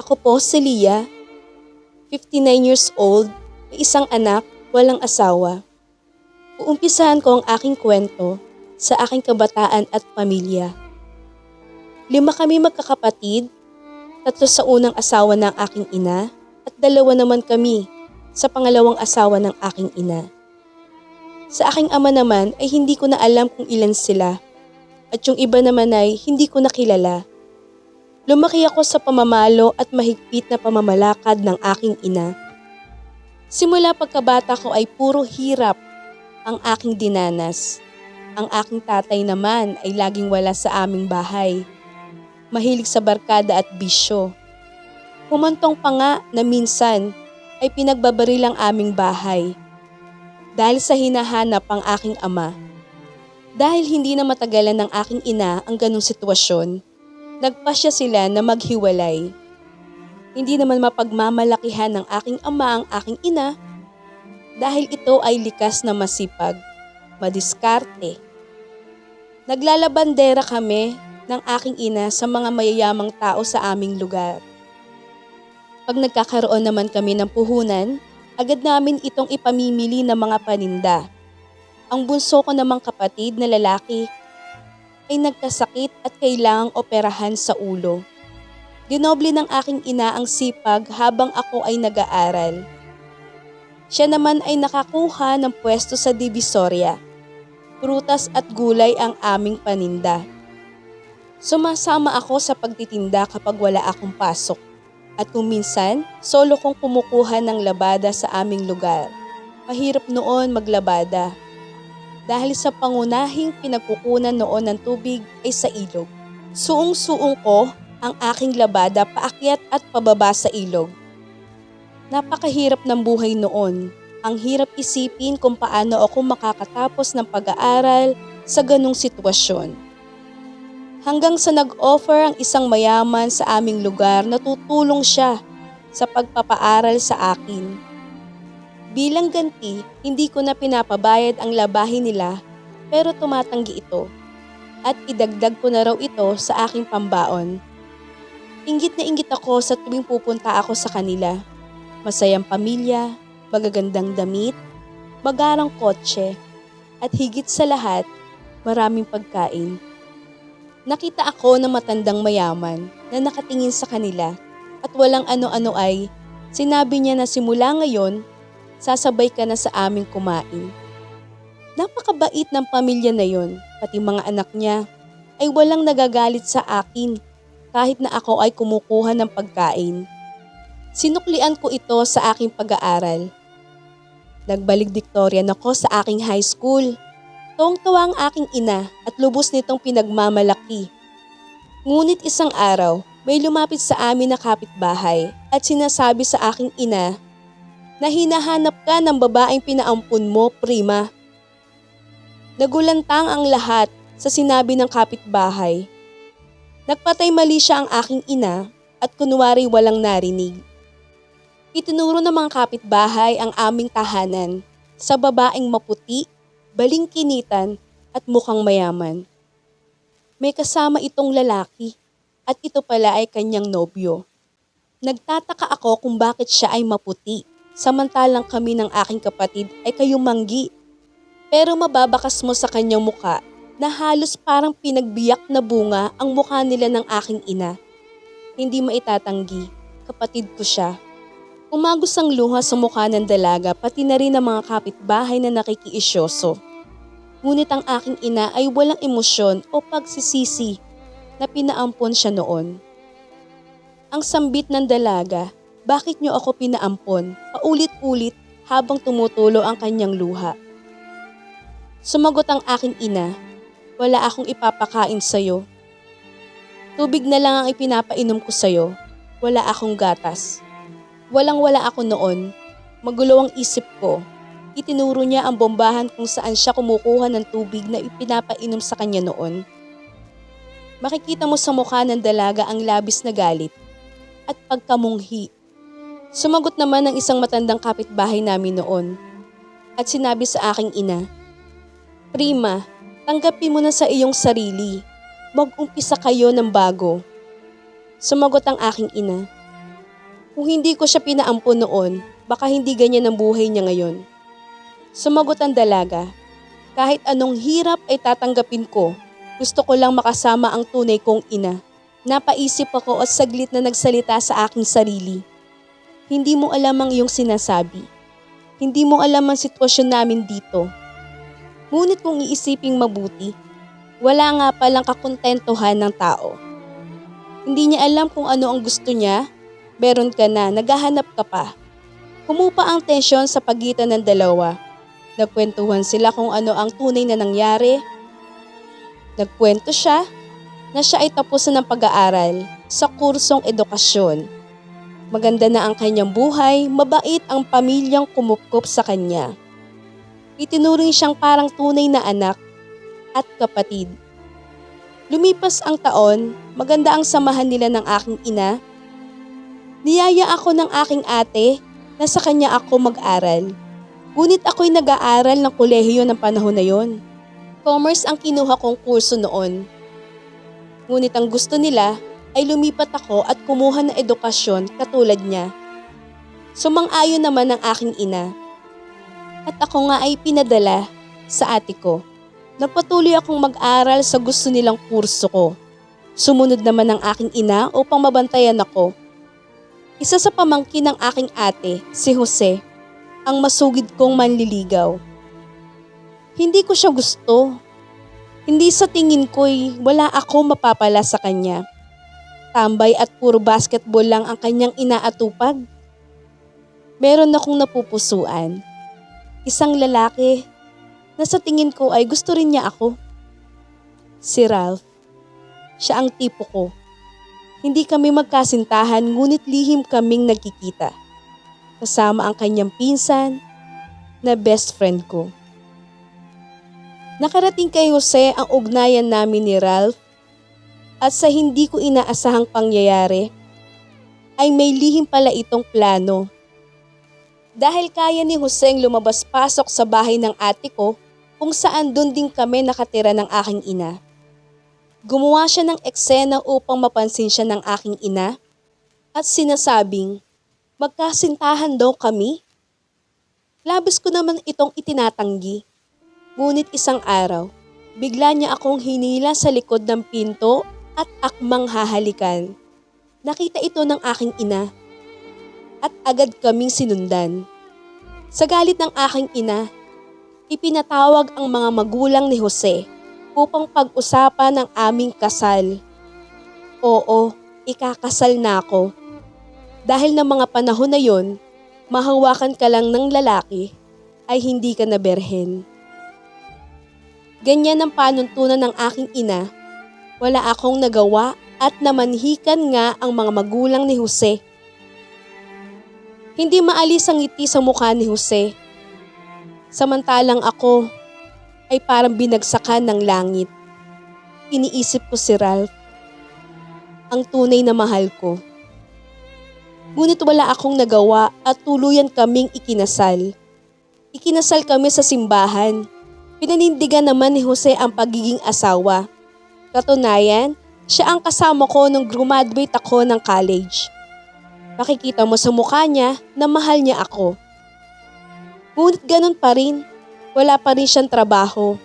Ako po si Leah, 59 years old, may isang anak, walang asawa. Uumpisahan ko ang aking kwento sa aking kabataan at pamilya. 5 kami magkakapatid, 3 sa unang asawa ng aking ina at 2 naman kami sa pangalawang asawa ng aking ina. Sa aking ama naman ay hindi ko na alam kung ilan sila at yung iba naman ay hindi ko nakilala. Lumaki ako sa pamamalo at mahigpit na pamamalakad ng aking ina. Simula pagkabata ko ay puro hirap ang aking dinanas. Ang aking tatay naman ay laging wala sa aming bahay. Mahilig sa barkada at bisyo. Humantong pa nga na minsan ay pinagbabaril ang aming bahay. Dahil sa hinahanap ang aking ama. Dahil hindi na matagalan ng aking ina ang ganong sitwasyon, nagpasya sila na maghiwalay. Hindi naman mapagmamalakihan ng aking ama ang aking ina dahil ito ay likas na masipag, madiskarte. Naglalabandera kami ng aking ina sa mga mayayamang tao sa aming lugar. Pag nagkakaroon naman kami ng puhunan, agad namin itong ipamimili ng mga paninda. Ang bunso ko namang kapatid na lalaki ay nagkasakit at kailangang operahan sa ulo. Dinoble ng aking ina ang sipag habang ako ay nag-aaral. Siya naman ay nakakuha ng pwesto sa Divisoria. Prutas at gulay ang aming paninda. Sumasama ako sa pagtitinda kapag wala akong pasok. At kung minsan, solo kong kumukuha ng labada sa aming lugar. Mahirap noon maglabada. Dahil sa pangunahing pinagkukunan noon ng tubig ay sa ilog. Suong-suong ko ang aking labada paakyat at pababa sa ilog. Napakahirap ng buhay noon. Ang hirap isipin kung paano ako makakatapos ng pag-aaral sa ganong sitwasyon. Hanggang sa nag-offer ang isang mayaman sa aming lugar na tutulong siya sa pagpapaaral sa akin. Bilang ganti, hindi ko na pinapabayad ang labahin nila pero tumatanggi ito at idagdag ko na raw ito sa aking pambaon. Inggit na inggit ako sa tuwing pupunta ako sa kanila. Masayang pamilya, magagandang damit, magarang kotse, at higit sa lahat, maraming pagkain. Nakita ako ng matandang mayaman na nakatingin sa kanila at walang ano-ano ay sinabi niya na simula ngayon, sasabay ka na sa aming kumain. Napakabait ng pamilya na yon, pati mga anak niya ay walang nagagalit sa akin kahit na ako ay kumukuha ng pagkain. Sinuklian ko ito sa aking pag-aaral. Nagbaligdiktoryan ako sa aking high school. Tuwang-tuwa ang aking ina at lubos nitong pinagmamalaki. Ngunit isang araw, may lumapit sa amin na kapitbahay at sinasabi sa aking ina na hinahanap ka ng babaeng pinaampun mo, prima. Nagulantang ang lahat sa sinabi ng kapitbahay. Nagpatay mali siya ang aking ina at kunwari walang narinig. Itinuro ng mga kapitbahay ang aming tahanan sa babaeng maputi, balingkinitan at mukhang mayaman. May kasama itong lalaki at ito pala ay kanyang nobyo. Nagtataka ako kung bakit siya ay maputi. Samantalang kami ng aking kapatid ay kayumanggi. Pero mababakas mo sa kanyang muka na halos parang pinagbiyak na bunga ang mukha nila ng aking ina. Hindi maitatanggi, kapatid ko siya. Umagos ang luha sa mukha ng dalaga pati na rin ang mga kapitbahay na nakikiisyoso. Ngunit ang aking ina ay walang emosyon o pagsisisi na pinaampon siya noon. Ang sambit ng dalaga, bakit niyo ako pinaampon? Paulit-ulit habang tumutulo ang kanyang luha. Sumagot ang aking ina, wala akong ipapakain sa'yo. Tubig na lang ang ipinapainom ko sa'yo, wala akong gatas. Walang-wala ako noon, magulo ang isip ko. Itinuro niya ang bombahan kung saan siya kumukuha ng tubig na ipinapainom sa kanya noon. Makikita mo sa mukha ng dalaga ang labis na galit at pagkamunghi. Sumagot naman ang isang matandang kapitbahay namin noon at sinabi sa aking ina, prima, tanggapin mo na sa iyong sarili. Mag-umpisa kayo ng bago. Sumagot ang aking ina, Kung hindi ko siya pinaampon noon, baka hindi ganyan ang buhay niya ngayon. Sumagot ang dalaga. Kahit anong hirap ay tatanggapin ko. Gusto ko lang makasama ang tunay kong ina. Napaisip ako at saglit na nagsalita sa aking sarili. Hindi mo alam ang iyong sinasabi. Hindi mo alam ang sitwasyon namin dito. Ngunit kung iisiping mabuti, wala nga palang kakontentuhan ng tao. Hindi niya alam kung ano ang gusto niya, meron ka na, naghahanap ka pa. Humupa ang tensyon sa pagitan ng dalawa. Nagkwentuhan sila kung ano ang tunay na nangyari. Nagkwento siya na siya ay tapos na ng pag-aaral sa kursong edukasyon. Maganda na ang kanyang buhay, mabait ang pamilyang kumupkop sa kanya. Itinuring siyang parang tunay na anak at kapatid. Lumipas ang taon, maganda ang samahan nila ng aking ina. Niyaya ako ng aking ate na sa kanya ako mag-aral. Ngunit ako'y nag-aaral ng kolehiyo ng panahon na yon. Commerce ang kinuha kong kurso noon. Ngunit ang gusto nila ay lumipat ako at kumuha ng edukasyon katulad niya. Sumang-ayon naman ang aking ina. At ako nga ay pinadala sa ate ko. Nagpatuloy akong mag-aral sa gusto nilang kurso ko. Sumunod naman ang aking ina upang mabantayan ako. Isa sa pamangkin ng aking ate, si Jose, ang masugid kong manliligaw. Hindi ko siya gusto. Hindi sa tingin ko'y wala ako mapapala sa kanya. Tambay at puro basketball lang ang kanyang inaatupag. Meron akong napupusuan. Isang lalaki na sa tingin ko ay gusto rin niya ako. Si Ralph. Siya ang tipo ko. Hindi kami magkasintahan ngunit lihim kaming nagkikita. Kasama ang kanyang pinsan na best friend ko. Nakarating kay Jose ang ugnayan namin ni Ralph at sa hindi ko inaasahang pangyayari ay may lihim pala itong plano. Dahil kaya ni Jose ang lumabas-pasok sa bahay ng ate ko kung saan doon din kami nakatira ng aking ina. Gumawa siya ng eksena upang mapansin siya ng aking ina at sinasabing magkasintahan daw kami. Labis ko naman itong itinatanggi. Ngunit isang araw, bigla niya akong hinila sa likod ng pinto at akmang hahalikan. Nakita ito ng aking ina at agad kaming sinundan. Sa galit ng aking ina, ipinatawag ang mga magulang ni Jose upang pag-usapan ang aming kasal. Oo, ikakasal na ako. Dahil ng mga panahon na yon, mahawakan ka lang ng lalaki ay hindi ka na berhen. Ganyan ang panuntunan ng aking ina. Wala akong nagawa at namanhikan nga ang mga magulang ni Jose. Hindi maalis ang ngiti sa mukha ni Jose. Samantalang ako ay parang binagsakan ng langit. Iniisip ko si Ralph, ang tunay na mahal ko. Ngunit wala akong nagawa at tuluyan kaming ikinasal. Ikinasal kami sa simbahan. Pinanindigan naman ni Jose ang pagiging asawa. Katunayan, siya ang kasama ko nung graduate ako ng college. Makikita mo sa mukha niya na mahal niya ako. Ngunit ganun pa rin, wala pa rin siyang trabaho.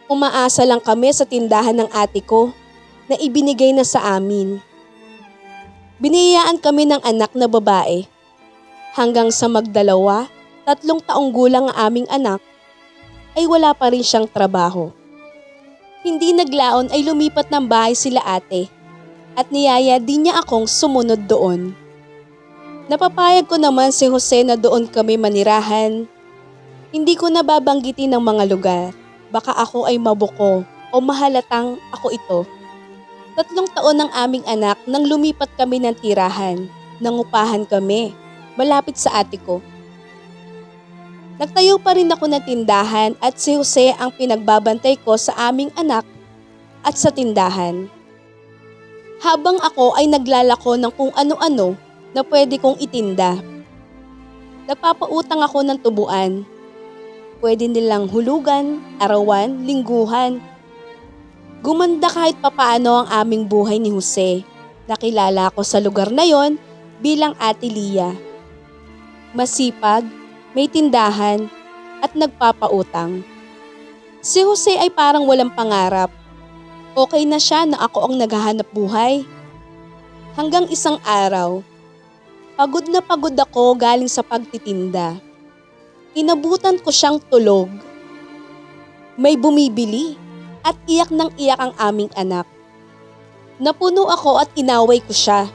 Umaasa lang kami sa tindahan ng ate ko na ibinigay na sa amin. Biniyayaan kami ng anak na babae. Hanggang sa magdalawa, 3 taong gulang ang aming anak, ay wala pa rin siyang trabaho. Hindi naglaon ay lumipat ng bahay sila ate at niyaya din niya akong sumunod doon. Napapayag ko naman si Jose na doon kami manirahan. Hindi ko nababanggitin ng mga lugar. Baka ako ay mabuko o mahalatang ako ito. 3 taon ng aming anak nang lumipat kami ng tirahan. Nangupahan kami, malapit sa ate ko. Nagtayo pa rin ako ng tindahan at si Jose ang pinagbabantay ko sa aming anak at sa tindahan. Habang ako ay naglalako ng kung ano-ano na pwede kong itinda. Nagpapautang ako ng tubuan. Pwede nilang hulugan, arawan, lingguhan. Gumanda kahit papaano ang aming buhay ni Jose. Nakilala ako sa lugar na yon bilang Ate Lia. Masipag, may tindahan, at nagpapautang. Si Jose ay parang walang pangarap. Okay na siya na ako ang naghahanap buhay. Hanggang isang araw, pagod na pagod ako galing sa pagtitinda. Inabutan ko siyang tulog. May bumibili at iyak ng iyak ang aming anak. Napuno ako at inaway ko siya.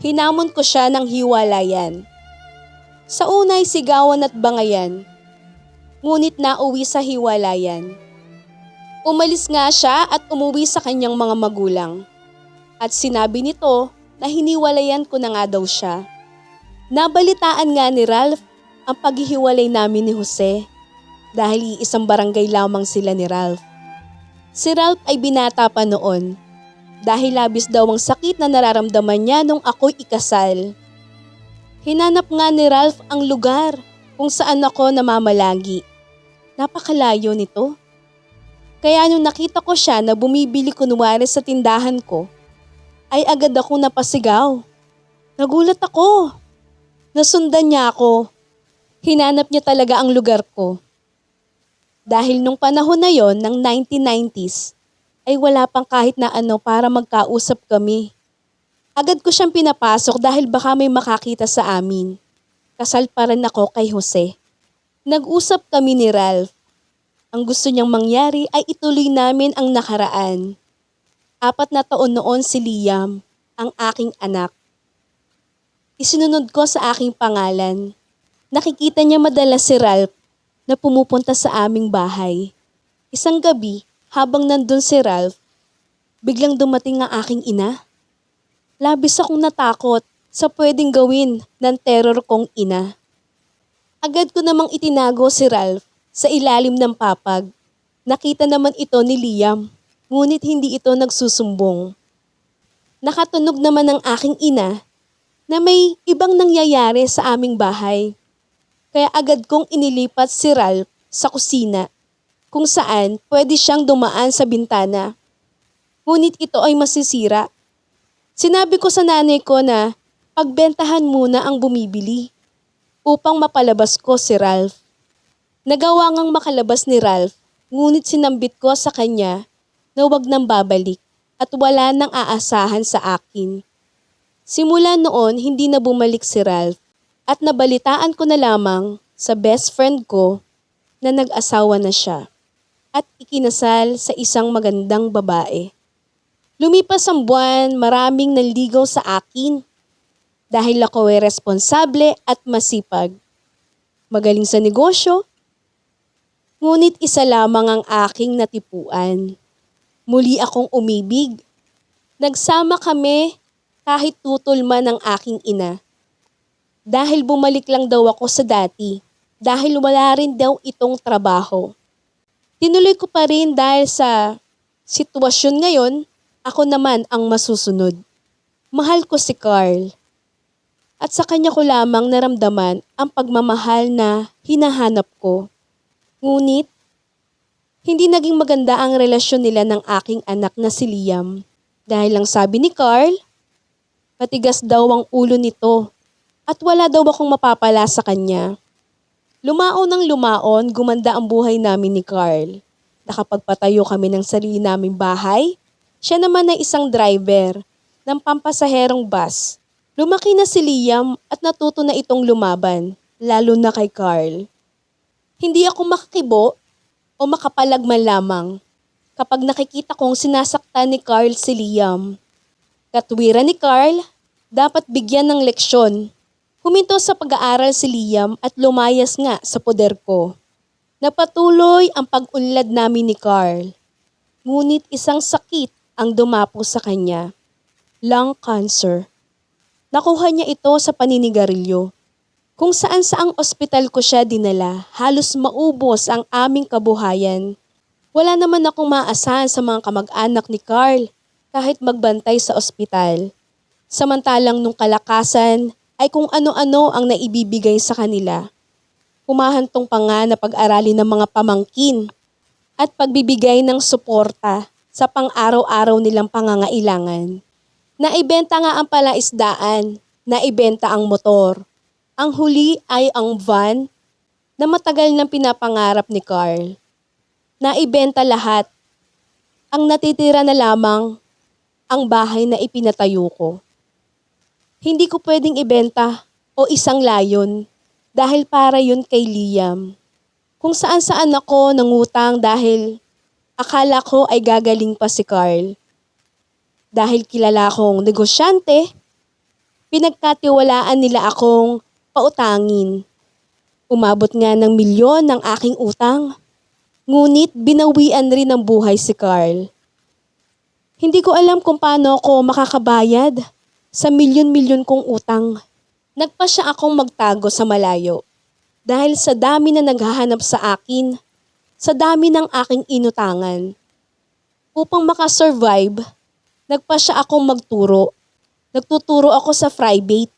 Hinamon ko siya ng hiwalayan. Sa unay sigawan at bangayan, ngunit nauwi sa hiwalayan. Umalis nga siya at umuwi sa kanyang mga magulang. At sinabi nito na hiniwalayan ko na nga daw siya. Nabalitaan nga ni Ralph ang paghihiwalay namin ni Jose dahil iisang barangay lamang sila ni Ralph. Si Ralph ay binata pa noon dahil labis daw ang sakit na nararamdaman niya nung ako'y ikasal. Hinanap nga ni Ralph ang lugar kung saan ako namamalagi. Napakalayo nito. Kaya nung nakita ko siya na bumibili kunwari sa tindahan ko, ay agad akong napasigaw. Nagulat ako. Nasundan niya ako. Hinanap niya talaga ang lugar ko. Dahil nung panahon na yon ng 1990s, ay wala pang kahit na ano para magkausap kami. Agad ko siyang pinapasok dahil baka may makakita sa amin. Kasal pa rin ako kay Jose. Nag-usap kami ni Ralph. Ang gusto niyang mangyari ay ituloy namin ang nakaraan. 4 na taon noon si Liam, ang aking anak. Isinunod ko sa aking pangalan. Nakikita niya madalas si Ralph na pumupunta sa aming bahay. Isang gabi, habang nandun si Ralph, biglang dumating ang aking ina. Labis akong natakot sa pwedeng gawin ng terror kong ina. Agad ko namang itinago si Ralph sa ilalim ng papag. Nakita naman ito ni Liam, ngunit hindi ito nagsusumbong. Nakatunog naman ang aking ina na may ibang nangyayari sa aming bahay. Kaya agad kong inilipat si Ralph sa kusina, kung saan pwede siyang dumaan sa bintana. Ngunit ito ay masisira. Sinabi ko sa nanay ko na pagbentahan muna ang bumibili upang mapalabas ko si Ralph. Nagawa ngang makalabas ni Ralph, ngunit sinambit ko sa kanya na huwag nang babalik at wala nang aasahan sa akin. Simula noon hindi na bumalik si Ralph at nabalitaan ko na lamang sa best friend ko na nag-asawa na siya at ikinasal sa isang magandang babae. Lumipas ang buwan, maraming nanligaw sa akin dahil ako ay responsable at masipag. Magaling sa negosyo. Ngunit isa lamang ang aking natipuan. Muli akong umibig. Nagsama kami kahit tutol man ang aking ina. Dahil bumalik lang daw ako sa dati. Dahil wala rin daw itong trabaho. Tinuloy ko pa rin dahil sa sitwasyon ngayon, ako naman ang masusunod. Mahal ko si Carl. At sa kanya ko lamang naramdaman ang pagmamahal na hinahanap ko. Ngunit, hindi naging maganda ang relasyon nila ng aking anak na si Liam. Dahil lang sabi ni Carl, matigas daw ang ulo nito at wala daw akong mapapala sa kanya. Lumaon ng lumaon, gumanda ang buhay namin ni Carl. Nakapagpatayo kami ng sarili naming bahay. Siya naman ay isang driver ng pampasaherong bus. Lumaki na si Liam at natuto na itong lumaban, lalo na kay Carl. Hindi ako makakibo o makapalagman lamang kapag nakikita kong sinasaktan ni Carl si Liam. Katwiran ni Carl, dapat bigyan ng leksyon. Huminto sa pag-aaral si Liam at lumayas nga sa poder ko. Napatuloy ang pag-unlad namin ni Carl. Ngunit isang sakit ang dumapo sa kanya. Lung cancer. Nakuha niya ito sa paninigarilyo. Kung saan-saang ospital ko siya dinala, halos maubos ang aming kabuhayan. Wala naman akong maasahan sa mga kamag-anak ni Carl kahit magbantay sa ospital. Samantalang nung kalakasan ay kung ano-ano ang naibibigay sa kanila. Humahantong pa nga na pag-aralin ng mga pamangkin at pagbibigay ng suporta sa pang-araw-araw nilang pangangailangan. Naibenta nga ang palaisdaan Naibenta ang motor. Ang huli ay ang van na matagal nang pinapangarap ni Carl. Naibenta lahat. Ang natitira na lamang ang bahay na ipinatayo ko. Hindi ko pwedeng ibenta o isang layon dahil para yun kay Liam. Kung saan-saan ako nangutang dahil akala ko ay gagaling pa si Carl. Dahil kilala akong negosyante, pinagkatiwalaan nila akong pautangin. Umabot nga ng milyon ng aking utang. Ngunit binawian rin ng buhay si Carl. Hindi ko alam kung paano ako makakabayad sa milyon-milyon kong utang. Nagpasya akong magtago sa malayo dahil sa dami na naghahanap sa akin, sa dami ng aking inutangan. Upang makasurvive, nagpasya akong magturo. Nagtuturo ako sa private.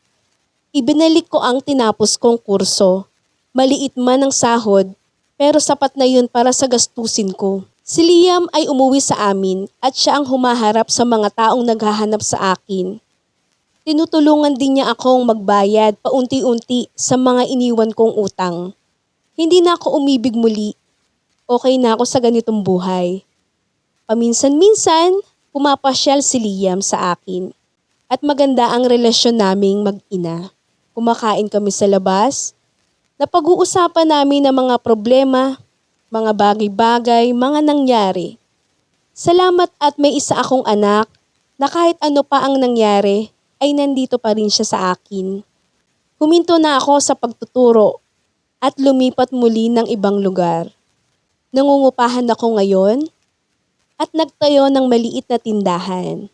Ibinalik ko ang tinapos kong kurso. Maliit man ang sahod, pero sapat na yun para sa gastusin ko. Si Liam ay umuwi sa amin at siya ang humaharap sa mga taong naghahanap sa akin. Tinutulungan din niya akong magbayad paunti-unti sa mga iniwan kong utang. Hindi na ako umibig muli. Okay na ako sa ganitong buhay. Paminsan-minsan, pumapasyal si Liam sa akin. At maganda ang relasyon naming mag-ina. Kumakain kami sa labas. Napag-uusapan namin ang mga problema, mga bagay-bagay, mga nangyari. Salamat at may isa akong anak na kahit ano pa ang nangyari ay nandito pa rin siya sa akin. Huminto na ako sa pagtuturo at lumipat muli ng ibang lugar. Nangungupahan ako ngayon at nagtayo ng maliit na tindahan.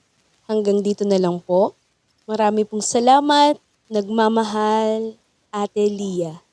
Hanggang dito na lang po. Marami pong salamat. Nagmamahal, Ate Lia.